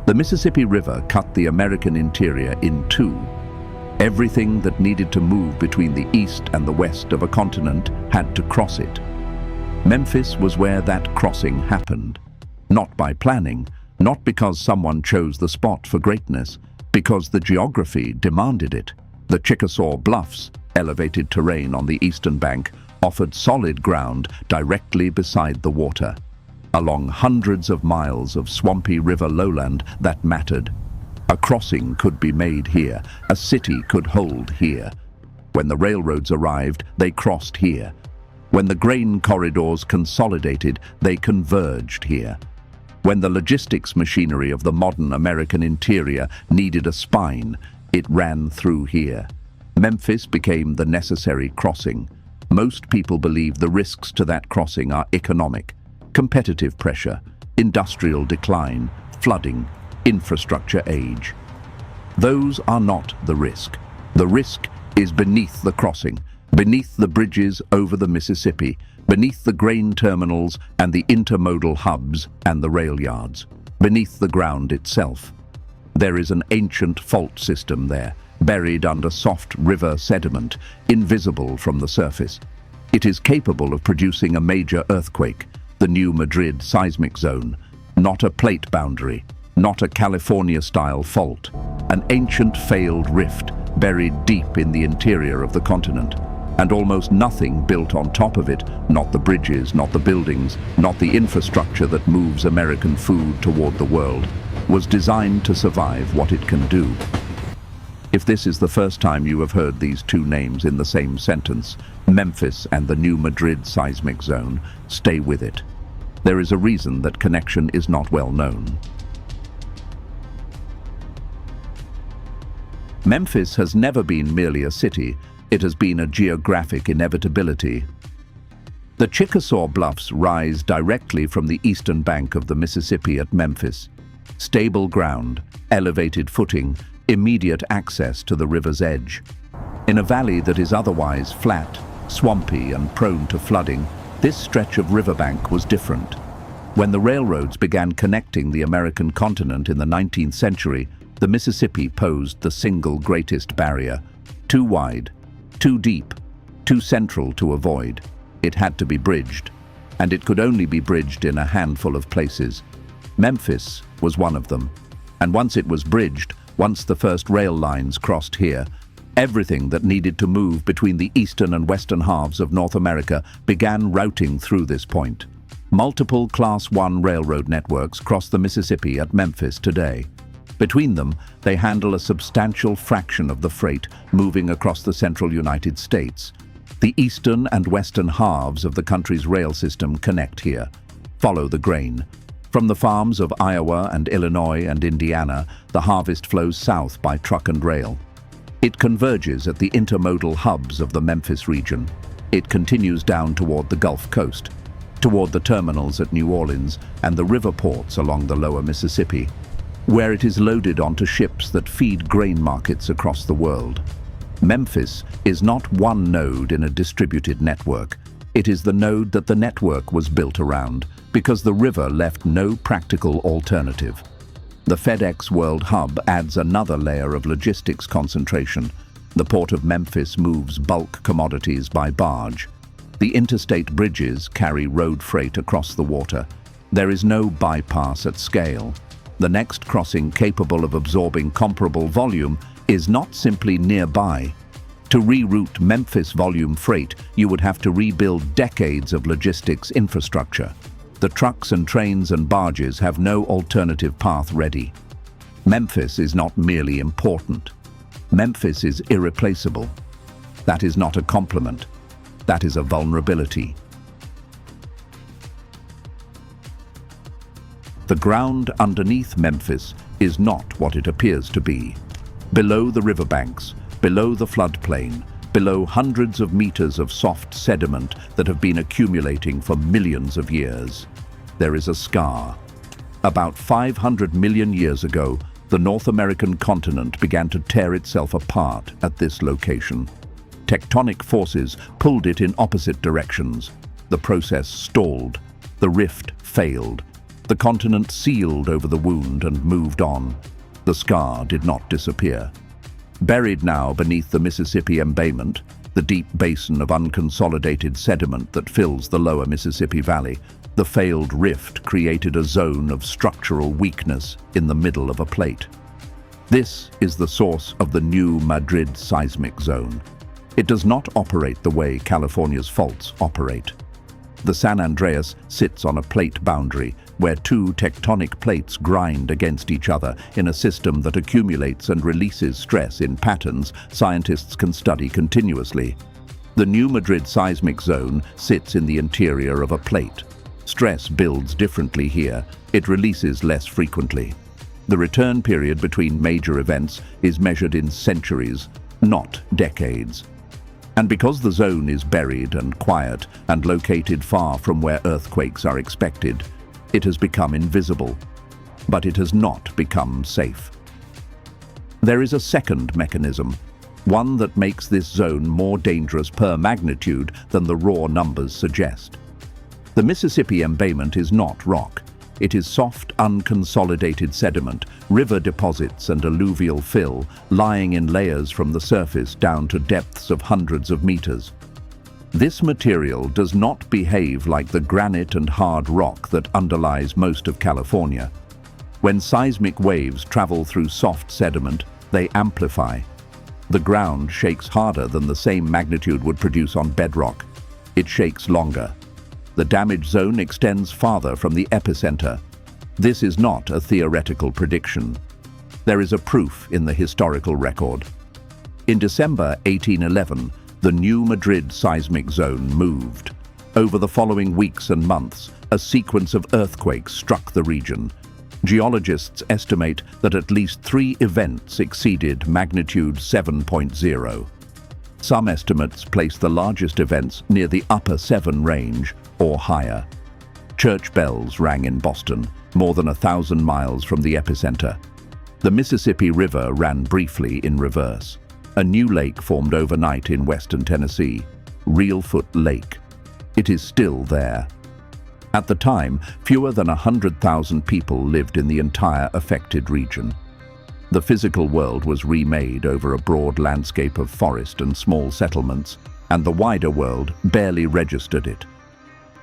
The Mississippi River cut the American interior in two. Everything that needed to move between the east and the west of a continent had to cross it. Memphis was where that crossing happened. Not by planning, not because someone chose the spot for greatness, because the geography demanded it. The Chickasaw Bluffs, elevated terrain on the eastern bank, offered solid ground directly beside the water. Along hundreds of miles of swampy river lowland that mattered. A crossing could be made here, a city could hold here. When the railroads arrived, they crossed here. When the grain corridors consolidated, they converged here. When the logistics machinery of the modern American interior needed a spine, it ran through here. Memphis became the necessary crossing. Most people believe the risks to that crossing are economic, competitive pressure, industrial decline, flooding, infrastructure age. Those are not the risk. The risk is beneath the crossing, beneath the bridges over the Mississippi, beneath the grain terminals and the intermodal hubs and the rail yards, beneath the ground itself. There is an ancient fault system there, buried under soft river sediment, invisible from the surface. It is capable of producing a major earthquake, the new Madrid Seismic Zone, not a plate boundary, not a California-style fault, an ancient failed rift buried deep in the interior of the continent. And almost nothing built on top of it, not the bridges, not the buildings, not the infrastructure that moves American food toward the world, was designed to survive what it can do. If this is the first time you have heard these two names in the same sentence, Memphis and the new Madrid Seismic Zone, stay with it. There is a reason that connection is not well known. Memphis has never been merely a city. It has been a geographic inevitability. The Chickasaw Bluffs rise directly from the eastern bank of the Mississippi at Memphis. Stable ground, elevated footing, immediate access to the river's edge. In a valley that is otherwise flat, swampy and prone to flooding, this stretch of riverbank was different. When the railroads began connecting the American continent in the 19th century, the Mississippi posed the single greatest barrier. Too wide, too deep, too central to avoid. It had to be bridged, and it could only be bridged in a handful of places. Memphis was one of them, and once it was bridged, once the first rail lines crossed here, everything that needed to move between the eastern and western halves of North America began routing through this point. Multiple Class I railroad networks cross the Mississippi at Memphis today. Between them, they handle a substantial fraction of the freight moving across the central United States. The eastern and western halves of the country's rail system connect here. Follow the grain. From the farms of Iowa and Illinois and Indiana, the harvest flows south by truck and rail. It converges at the intermodal hubs of the Memphis region. It continues down toward the Gulf Coast, toward the terminals at New Orleans and the river ports along the lower Mississippi, where it is loaded onto ships that feed grain markets across the world. Memphis is not one node in a distributed network. It is the node that the network was built around, because the river left no practical alternative. The FedEx World Hub adds another layer of logistics concentration. The port of Memphis moves bulk commodities by barge. The interstate bridges carry road freight across the water. There is no bypass at scale. The next crossing capable of absorbing comparable volume is not simply nearby. To reroute Memphis volume freight, you would have to rebuild decades of logistics infrastructure. The trucks and trains and barges have no alternative path ready. Memphis is not merely important. Memphis is irreplaceable. That is not a compliment. That is a vulnerability. The ground underneath Memphis is not what it appears to be. Below the riverbanks, below the floodplain, below hundreds of meters of soft sediment that have been accumulating for millions of years, there is a scar. About 500 million years ago, the North American continent began to tear itself apart at this location. Tectonic forces pulled it in opposite directions. The process stalled. The rift failed. The continent sealed over the wound and moved on. The scar did not disappear. Buried now beneath the Mississippi embayment, the deep basin of unconsolidated sediment that fills the lower Mississippi Valley, the failed rift created a zone of structural weakness in the middle of a plate. This is the source of the new Madrid Seismic Zone. It does not operate the way California's faults operate. The San Andreas sits on a plate boundary where two tectonic plates grind against each other in a system that accumulates and releases stress in patterns scientists can study continuously. The new Madrid Seismic Zone sits in the interior of a plate. Stress builds differently here. It releases less frequently. The return period between major events is measured in centuries, not decades. And because the zone is buried and quiet and located far from where earthquakes are expected, it has become invisible. But it has not become safe. There is a second mechanism, one that makes this zone more dangerous per magnitude than the raw numbers suggest. The Mississippi embayment is not rock. It is soft, unconsolidated sediment, river deposits and alluvial fill, lying in layers from the surface down to depths of hundreds of meters. This material does not behave like the granite and hard rock that underlies most of California. When seismic waves travel through soft sediment, they amplify. The ground shakes harder than the same magnitude would produce on bedrock. It shakes longer. The damage zone extends farther from the epicenter. This is not a theoretical prediction. There is a proof in the historical record. In December 1811, the new Madrid Seismic Zone moved. Over the following weeks and months, a sequence of earthquakes struck the region. Geologists estimate that at least 3 events exceeded magnitude 7.0. Some estimates place the largest events near the upper 7 range or higher. Church bells rang in Boston, more than 1,000 miles from the epicenter. The Mississippi River ran briefly in reverse. A new lake formed overnight in western Tennessee, Reelfoot Lake. It is still there. At the time, fewer than 100,000 people lived in the entire affected region. The physical world was remade over a broad landscape of forest and small settlements, and the wider world barely registered it.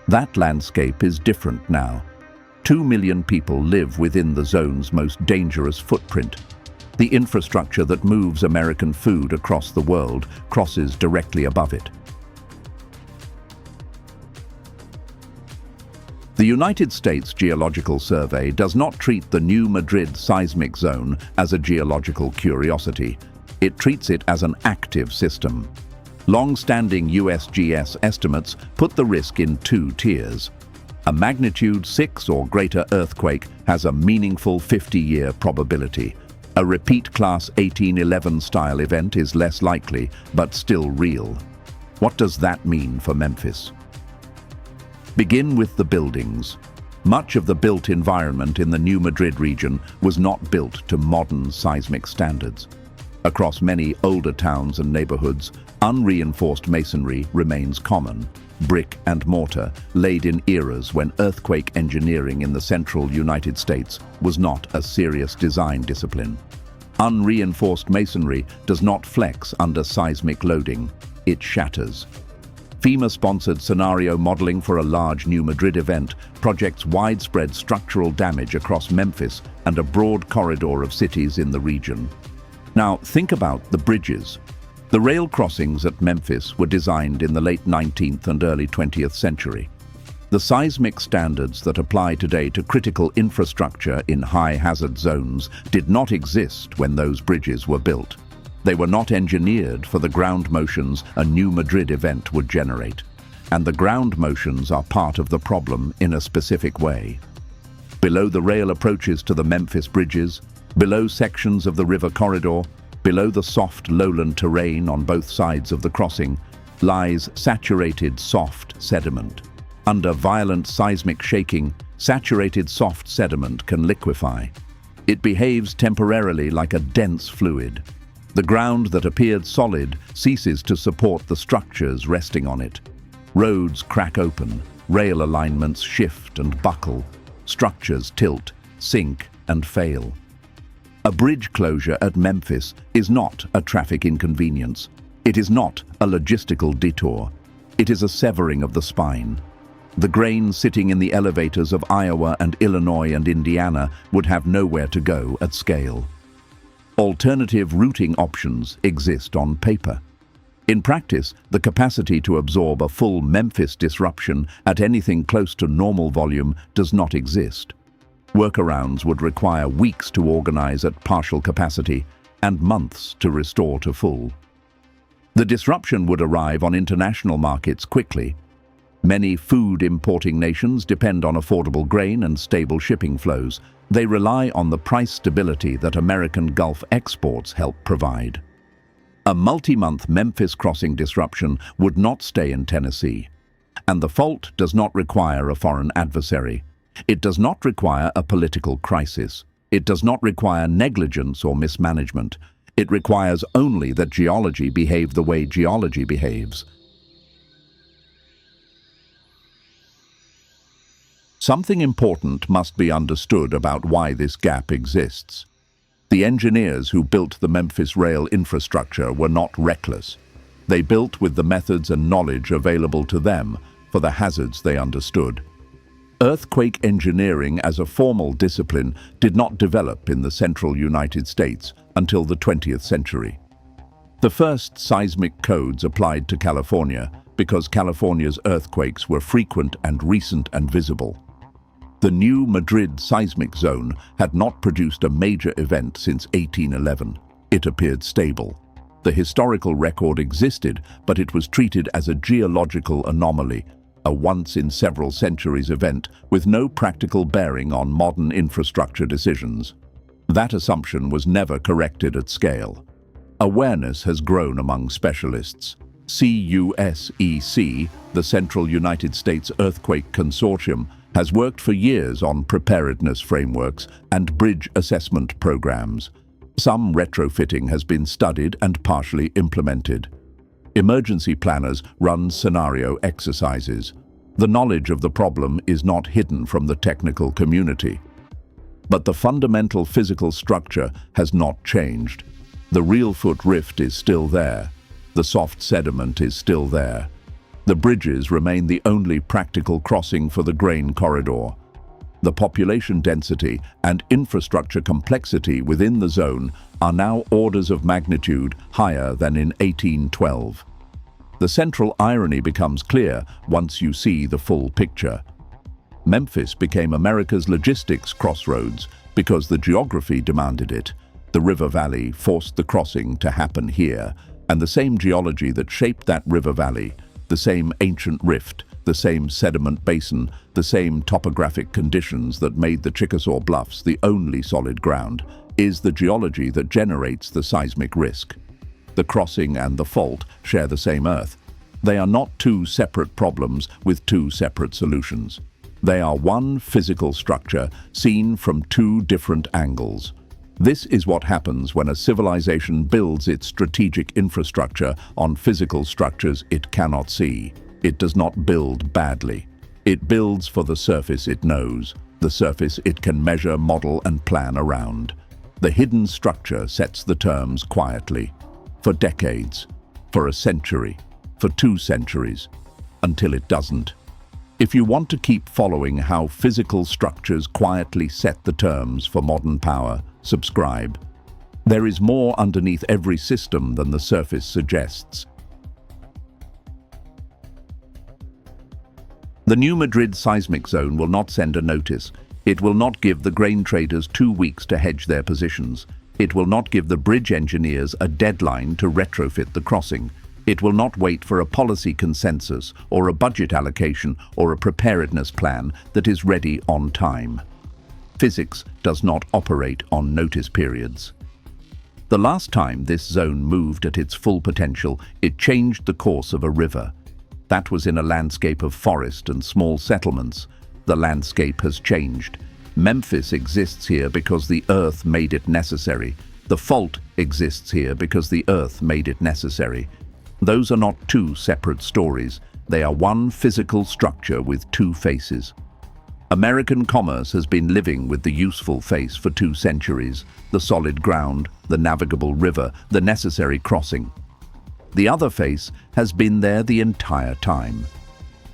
That landscape is different now. 2 million people live within the zone's most dangerous footprint. The infrastructure that moves American food across the world crosses directly above it. The United States Geological Survey does not treat the new Madrid Seismic Zone as a geological curiosity. It treats it as an active system. Long-standing USGS estimates put the risk in 2 tiers. A magnitude 6 or greater earthquake has a meaningful 50-year probability. A repeat Class 1811 style event is less likely, but still real. What does that mean for Memphis? Begin with the buildings. Much of the built environment in the New Madrid region was not built to modern seismic standards. Across many older towns and neighborhoods, unreinforced masonry remains common. Brick and mortar, laid in eras when earthquake engineering in the central United States was not a serious design discipline. Unreinforced masonry does not flex under seismic loading. It shatters. FEMA-sponsored scenario modeling for a large New Madrid event projects widespread structural damage across Memphis and a broad corridor of cities in the region. Now, think about the bridges. The rail crossings at Memphis were designed in the late 19th and early 20th century. The seismic standards that apply today to critical infrastructure in high-hazard zones did not exist when those bridges were built. They were not engineered for the ground motions a New Madrid event would generate. And the ground motions are part of the problem in a specific way. Below the rail approaches to the Memphis bridges, below sections of the river corridor, below the soft lowland terrain on both sides of the crossing, lies saturated soft sediment. Under violent seismic shaking, saturated soft sediment can liquefy. It behaves temporarily like a dense fluid. The ground that appeared solid ceases to support the structures resting on it. Roads crack open, rail alignments shift and buckle. Structures tilt, sink, and fail. A bridge closure at Memphis is not a traffic inconvenience. It is not a logistical detour. It is a severing of the spine. The grain sitting in the elevators of Iowa and Illinois and Indiana would have nowhere to go at scale. Alternative routing options exist on paper. In practice, the capacity to absorb a full Memphis disruption at anything close to normal volume does not exist. Workarounds would require weeks to organize at partial capacity and months to restore to full. The disruption would arrive on international markets quickly. Many food-importing nations depend on affordable grain and stable shipping flows. They rely on the price stability that American Gulf exports help provide. A multi-month Memphis crossing disruption would not stay in Tennessee. And the fault does not require a foreign adversary. It does not require a political crisis. It does not require negligence or mismanagement. It requires only that geology behave the way geology behaves. Something important must be understood about why this gap exists. The engineers who built the Memphis rail infrastructure were not reckless. They built with the methods and knowledge available to them for the hazards they understood. Earthquake engineering as a formal discipline did not develop in the central United States until the 20th century. The first seismic codes applied to California because California's earthquakes were frequent and recent and visible. The new Madrid Seismic Zone had not produced a major event since 1811. It appeared stable. The historical record existed, but it was treated as a geological anomaly, a once-in-several-centuries event with no practical bearing on modern infrastructure decisions. That assumption was never corrected at scale. Awareness has grown among specialists. CUSEC, the Central United States Earthquake Consortium, has worked for years on preparedness frameworks and bridge assessment programs. Some retrofitting has been studied and partially implemented. Emergency planners run scenario exercises. The knowledge of the problem is not hidden from the technical community. But the fundamental physical structure has not changed. The real foot rift is still there. The soft sediment is still there. The bridges remain the only practical crossing for the grain corridor. The population density and infrastructure complexity within the zone are now orders of magnitude higher than in 1812. The central irony becomes clear once you see the full picture. Memphis became America's logistics crossroads because the geography demanded it. The river valley forced the crossing to happen here, and the same geology that shaped that river valley, the same ancient rift, the same sediment basin, the same topographic conditions that made the Chickasaw Bluffs the only solid ground, is the geology that generates the seismic risk. The crossing and the fault share the same earth. They are not two separate problems with two separate solutions. They are one physical structure seen from two different angles. This is what happens when a civilization builds its strategic infrastructure on physical structures it cannot see. It does not build badly. It builds for the surface it knows, the surface it can measure, model, and plan around. The hidden structure sets the terms quietly, for decades, for a century, for 2 centuries, until it doesn't. If you want to keep following how physical structures quietly set the terms for modern power, subscribe. There is more underneath every system than the surface suggests. The new Madrid Seismic Zone will not send a notice. It will not give the grain traders 2 weeks to hedge their positions. It will not give the bridge engineers a deadline to retrofit the crossing. It will not wait for a policy consensus or a budget allocation or a preparedness plan that is ready on time. Physics does not operate on notice periods. The last time this zone moved at its full potential, it changed the course of a river. That was in a landscape of forest and small settlements. The landscape has changed. Memphis exists here because the earth made it necessary. The fault exists here because the earth made it necessary. Those are not 2 separate stories. They are one physical structure with 2 faces. American commerce has been living with the useful face for 2 centuries, the solid ground, the navigable river, the necessary crossing. The other face has been there the entire time.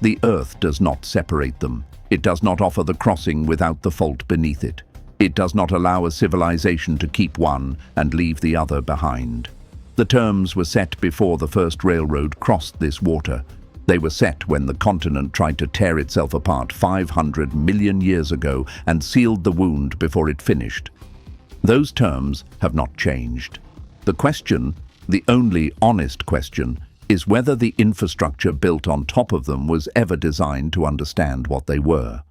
The earth does not separate them. It does not offer the crossing without the fault beneath it. It does not allow a civilization to keep one and leave the other behind. The terms were set before the first railroad crossed this water. They were set when the continent tried to tear itself apart 500 million years ago and sealed the wound before it finished. Those terms have not changed. The question, the only honest question, is whether the infrastructure built on top of them was ever designed to understand what they were.